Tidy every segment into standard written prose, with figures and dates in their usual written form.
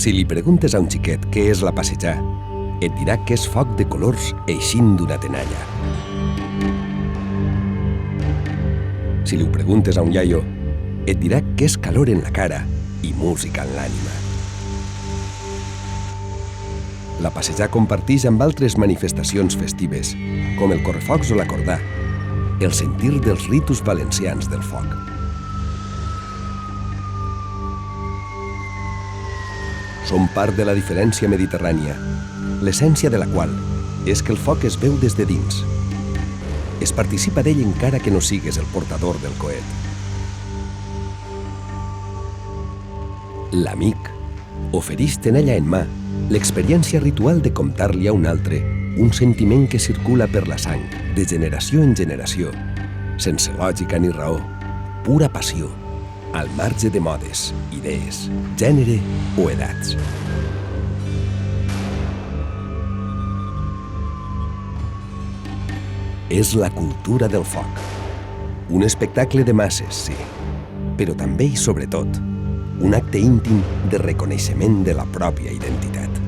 Si li preguntes a un xiquet què és la passejar, et dirà que és foc de colors eixint d'una tenalla. Si li ho preguntes a un iaio, et dirà que és calor en la cara i música en l'ànima. La passejar comparteix amb altres manifestacions festives, com el correfocs o l'acordar, el sentir dels ritus valencians del foc. Són part de la diferència mediterrània, l'essència de la qual és que el foc es veu des de dins. Es participa d'ell encara que no sigues el portador del coet. L'amic ofereix tenalla en mà l'experiència ritual de comptar-li a un altre un sentiment que circula per la sang, de generació en generació, sense lògica ni raó, pura passió, al marge de modes, idees, gènere o edats. És la cultura del foc. Un espectacle de masses, sí, però també i sobretot un acte íntim de reconeixement de la pròpia identitat.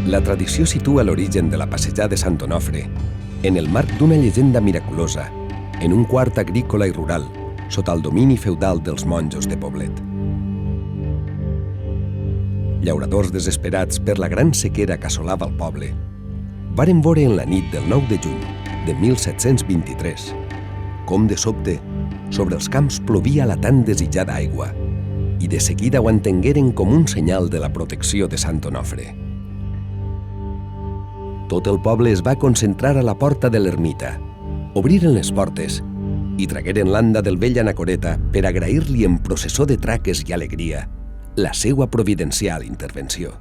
La tradició situa l'origen de la passejada de Sant Onofre en el marc d'una llegenda miraculosa en un quart agrícola i rural sota el domini feudal dels monjos de Poblet. Llauradors desesperats per la gran sequera que assolava el poble varen veure en la nit del 9 de juny de 1723 com de sobte sobre els camps plovia la tan desitjada aigua i de seguida ho entengueren com un senyal de la protecció de Sant Onofre. Tot el poble es va concentrar a la porta de l'ermita, obriren les portes i tragueren l'anda del vell anacoreta per agrair-li en processó de traques i alegria la seua providencial intervenció.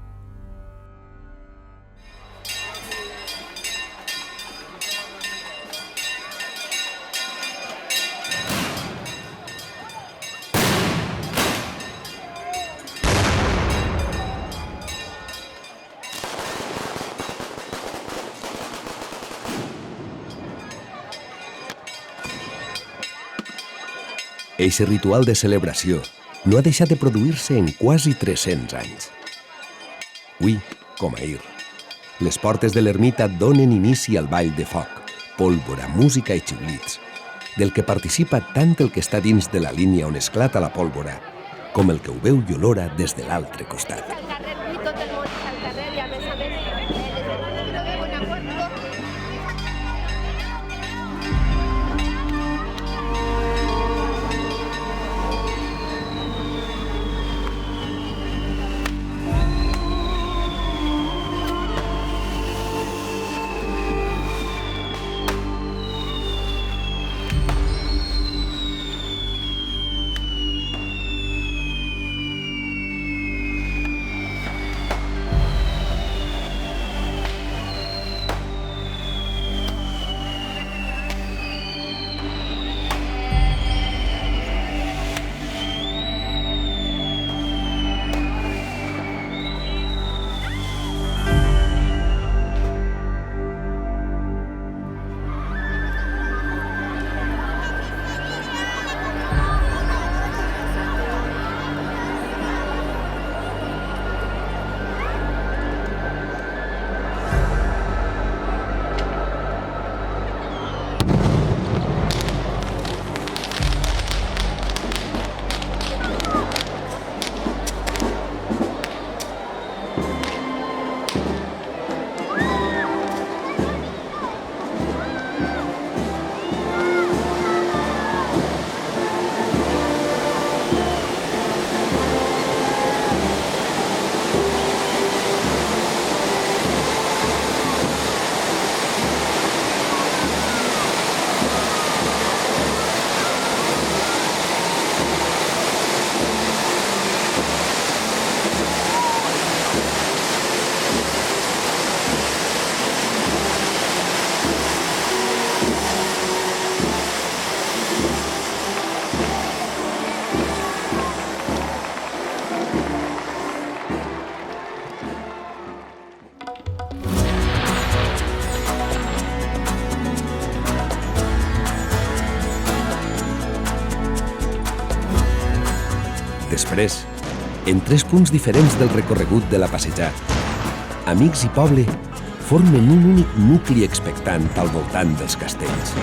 Eixe ritual de celebració no ha deixat de produir-se en quasi 300 anys. Ui, com ahir, les portes de l'ermita donen inici al ball de foc, pólvora, música i xiulits, del que participa tant el que està dins de la línia on esclata la pólvora, com el que ho veu i olora des de l'altre costat. Després, en 3 punts diferents del recorregut de la passejat, amics i poble formen un únic nucli expectant al voltant dels castells.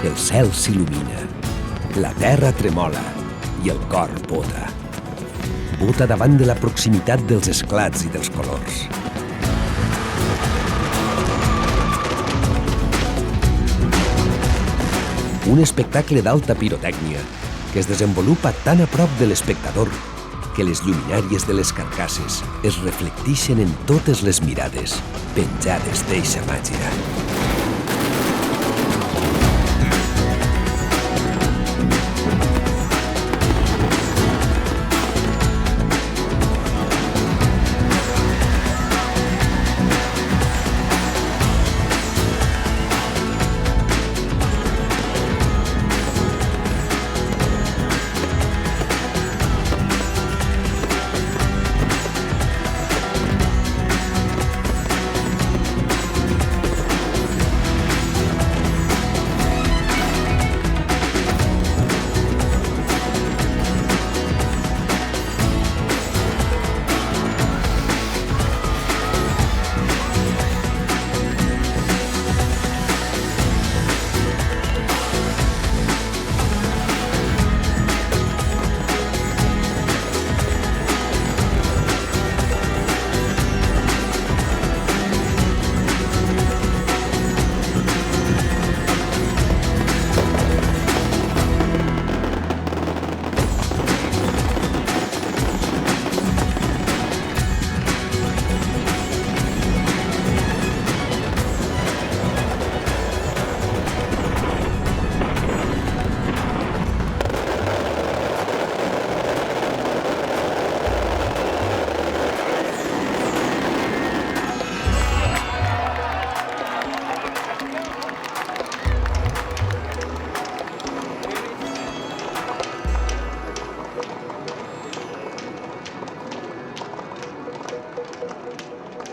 El cel s'il·lumina, la terra tremola i el cor bota. Bota davant de la proximitat dels esclats i dels colors. Un espectacle d'alta pirotècnia que es desenvolupa tan a prop de l'espectador que les lluminàries de les carcasses es reflecteixen en totes les mirades penjades d'eixa màgia.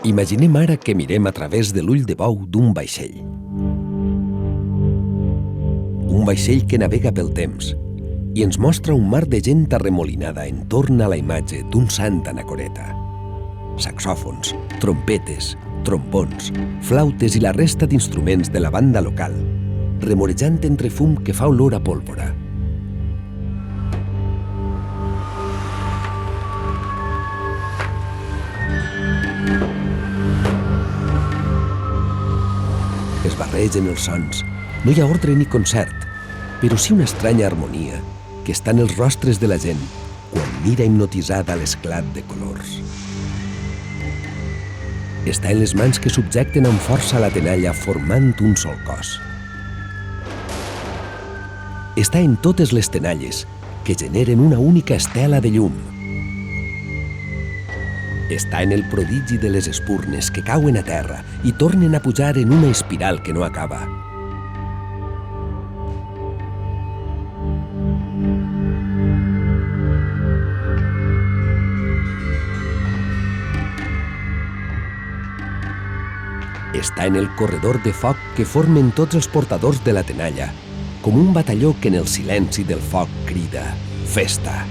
Imaginem ara que mirem a través de l'ull de bou d'un vaixell. Un vaixell que navega pel temps i ens mostra un mar de gent arremolinada entorn a la imatge d'un sant anacoreta. Saxòfons, trompetes, trombons, flautes i la resta d'instruments de la banda local, remorejant entre fum que fa olor a pólvora. Es barregen els sons. No hi ha ordre ni concert, però sí una estranya harmonia que està en els rostres de la gent quan mira hipnotitzada l'esclat de colors. Està en les mans que subjecten amb força la tenalla formant un sol cos. Està en totes les tenalles que generen una única estela de llum. Està en el prodigi de les espurnes que cauen a terra i tornen a pujar en una espiral que no acaba. Està en el corredor de foc que formen tots els portadors de la tenalla, com un batalló que en el silenci del foc crida «Festa!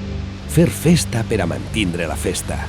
Fer festa per a mantindre la festa!»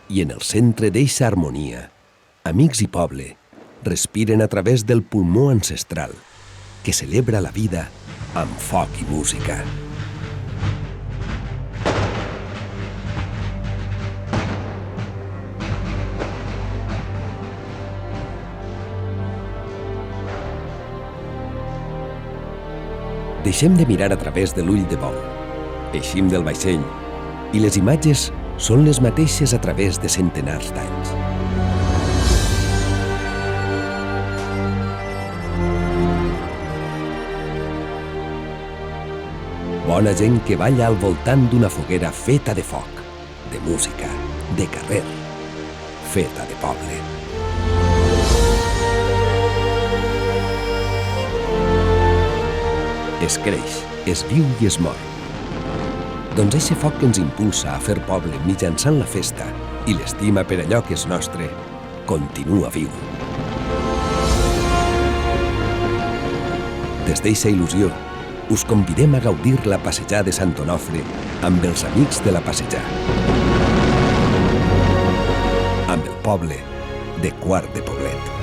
I en el centre d'eixa harmonia, amics i poble respiren a través del pulmó ancestral que celebra la vida amb foc i música. Deixem de mirar a través de l'ull de bou, eixim del vaixell, i les imatges són les mateixes a través de centenars d'anys. Bona gent que balla al voltant d'una foguera feta de foc, de música, de carrer, feta de poble. Es creix, es viu i es mor. Doncs eixe foc que ens impulsa a fer poble mitjançant la festa i l'estima per allò que és nostre, continua viu. Des d'eixa il·lusió, us convidem a gaudir la passejar de Sant Onofre amb els amics de la passejar. Amb el poble de Quart de Poblet.